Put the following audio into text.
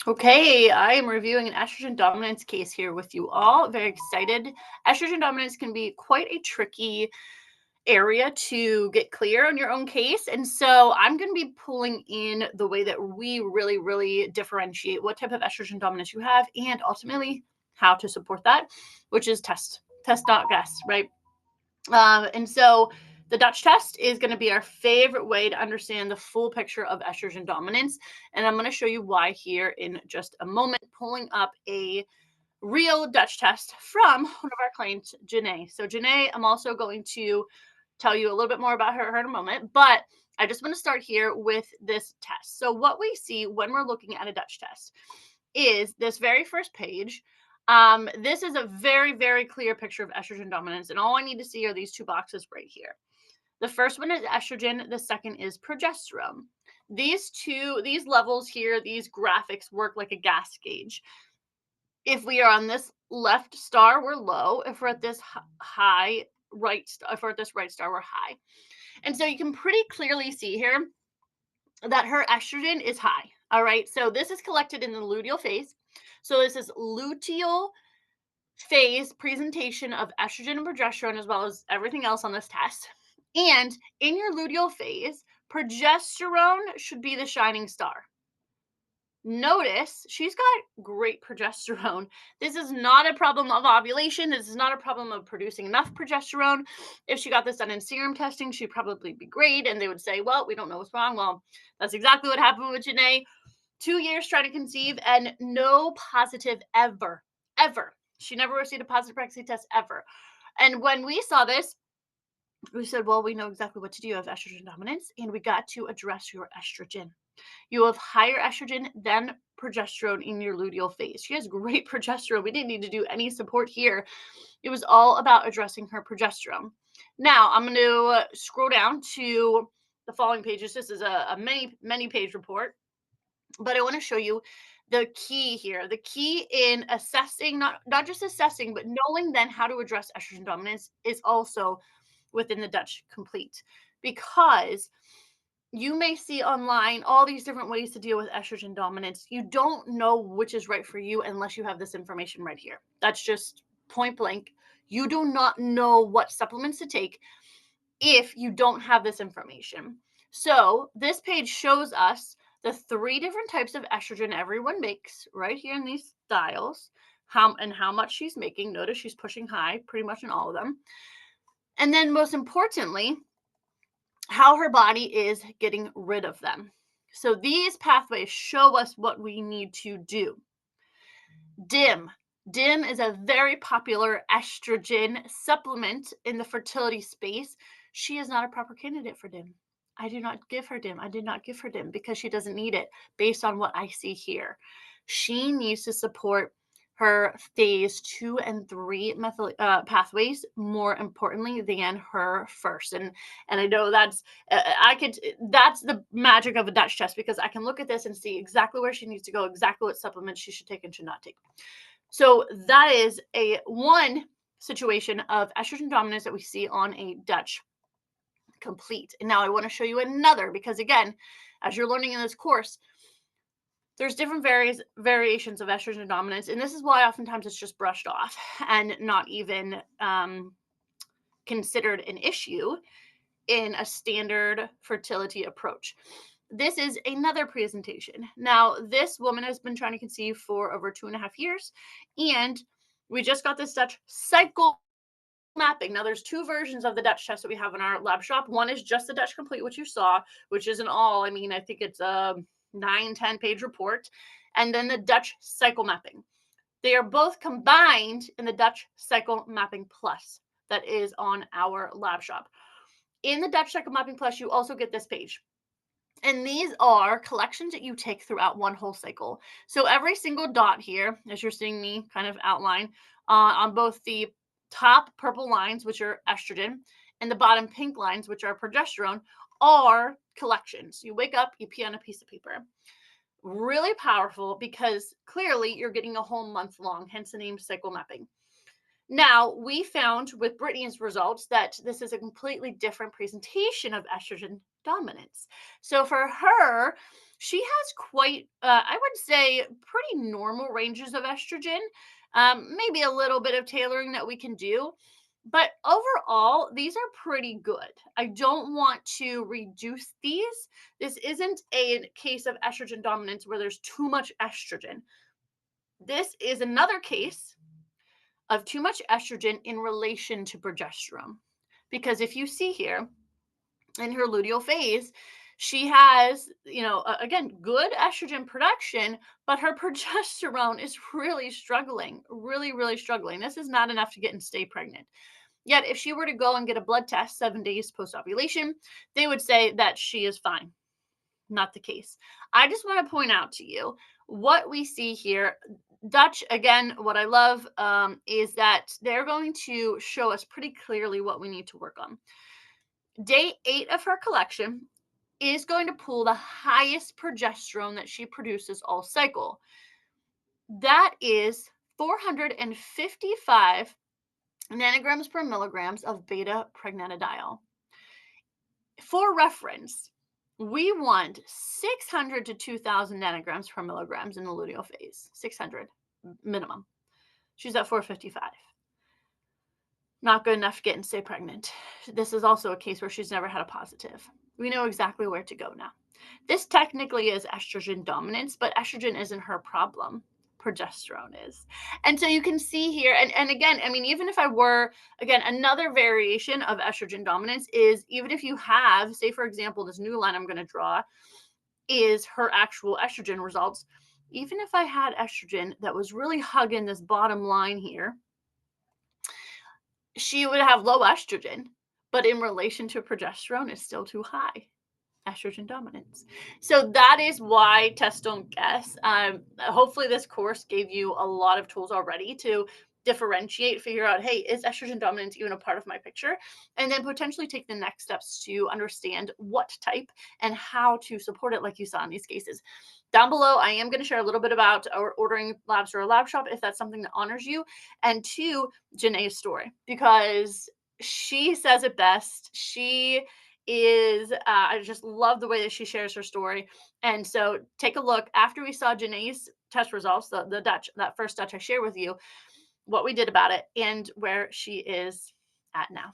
Okay, I am reviewing an estrogen dominance case here with you all. Very excited. Estrogen dominance can be quite a tricky area to get clear on your own case. And so I'm going to be pulling in the way that we really differentiate what type of estrogen dominance you have and ultimately how to support that, which is test, not guess, right? And so the Dutch test is going to be our favorite way to understand the full picture of estrogen dominance. And I'm going to show you why here in just a moment, pulling up a real Dutch test from one of our clients, Janae. So Janae, I'm also going to tell you a little bit more about her in a moment, but I just want to start here with this test. So what we see when we're looking at a Dutch test is this very first page. This is a very clear picture of estrogen dominance, and all I need to see are these two boxes right here. The first one is estrogen, the second is progesterone. These levels here, these graphics work like a gas gauge. If we are on this left star, we're low. If we're at this high right star, if we're at this right star, we're high. And so you can pretty clearly see here that her estrogen is high. All right. So this is collected in the luteal phase. So this is luteal phase presentation of estrogen and progesterone, as well as everything else on this test. And in your luteal phase, progesterone should be the shining star. Notice she's got great progesterone. This is not a problem of ovulation. This is not a problem of producing enough progesterone. If she got this done in serum testing, she'd probably be great. And they would say, well, we don't know what's wrong. Well, that's exactly what happened with Janae. 2 years trying to conceive and no positive ever. She never received a positive pregnancy test ever. And when we saw this, we said, well, we know exactly what to do. You have estrogen dominance, and we got to address your estrogen. You have higher estrogen than progesterone in your luteal phase. She has great progesterone. We didn't need to do any support here. It was all about addressing her progesterone. Now, I'm going to scroll down to the following pages. This is a many page report, but I want to show you the key here. The key in assessing, not just assessing, but knowing then how to address estrogen dominance is also within the Dutch Complete, because you may see online all these different ways to deal with estrogen dominance. You don't know which is right for you unless you have this information right here. That's just point blank. You do not know what supplements to take if you don't have this information. So this page shows us the 3 different types of estrogen everyone makes right here in these styles, how much she's making. Notice she's pushing high pretty much in all of them. And then most importantly, how her body is getting rid of them. So these pathways show us what we need to do. DIM. DIM is a very popular estrogen supplement in the fertility space. She is not a proper candidate for DIM. I do not give her DIM. I did not give her DIM because she doesn't need it based on what I see here. She needs to support her phase 2 and 3 pathways more importantly than her first. And I know that's that's the magic of a Dutch test, because I can look at this and see exactly where she needs to go, exactly what supplements she should take and should not take. So that is one situation of estrogen dominance that we see on a Dutch Complete. And now I want to show you another, because again, as you're learning in this course, there's different variations of estrogen dominance, and this is why oftentimes it's just brushed off and not even considered an issue in a standard fertility approach. This is another presentation. Now, this woman has been trying to conceive for over 2.5 years, and we just got this Dutch cycle mapping. Now, there's 2 versions of the Dutch test that we have in our lab shop. One is just the Dutch Complete, which you saw, which isn't all. I mean, I think it's a 9-10 page report, and then the Dutch cycle mapping. They are both combined in the Dutch cycle mapping plus that is on our lab shop. In the Dutch cycle mapping plus, you also get this page. And these are collections that you take throughout one whole cycle. So every single dot here, as you're seeing me kind of outline, on both the top purple lines, which are estrogen, and the bottom pink lines, which are progesterone, are collections. You wake up, you pee on a piece of paper. Really powerful, because clearly you're getting a whole month long, hence the name cycle mapping. Now, we found with Brittany's results that this is a completely different presentation of estrogen dominance. So for her, She has quite, I would say, pretty normal ranges of estrogen. Maybe a little bit of tailoring that we can do. But overall, these are pretty good. I don't want to reduce these. This isn't a case of estrogen dominance where there's too much estrogen. This is another case of too much estrogen in relation to progesterone. Because if you see here in her luteal phase, she has, again, good estrogen production, but her progesterone is really struggling, really, really struggling. This is not enough to get and stay pregnant. Yet, if she were to go and get a blood test 7 days post ovulation, they would say that she is fine. Not the case. I just want to point out to you what we see here. Dutch, again, what I love is that they're going to show us pretty clearly what we need to work on. Day 8 of her collection is going to pull the highest progesterone that she produces all cycle. That is 455 nanograms per milligrams of beta pregnanediol. For reference, we want 600 to 2,000 nanograms per milligrams in the luteal phase, 600 minimum. She's at 455. Not good enough to get and stay pregnant. This is also a case where she's never had a positive. We know exactly where to go now. This technically is estrogen dominance, but estrogen isn't her problem. Progesterone is. And so you can see here, and again, I mean, even if I were, again, another variation of estrogen dominance is even if you have, say, for example, this new line I'm going to draw is her actual estrogen results. Even if I had estrogen that was really hugging this bottom line here, she would have low estrogen, but in relation to progesterone is still too high. Estrogen dominance. So that is why Test Don't Guess. Hopefully this course gave you a lot of tools already to differentiate, figure out, hey, is estrogen dominance even a part of my picture? And then potentially take the next steps to understand what type and how to support it like you saw in these cases. Down below, I am going to share a little bit about ordering labs or a lab shop if that's something that honors you. And two, Janae's story, because she says it best. She is I just love the way that she shares her story. And so take a look after we saw Janae's test results, the Dutch, that first Dutch I share with you, what we did about it and where she is at now.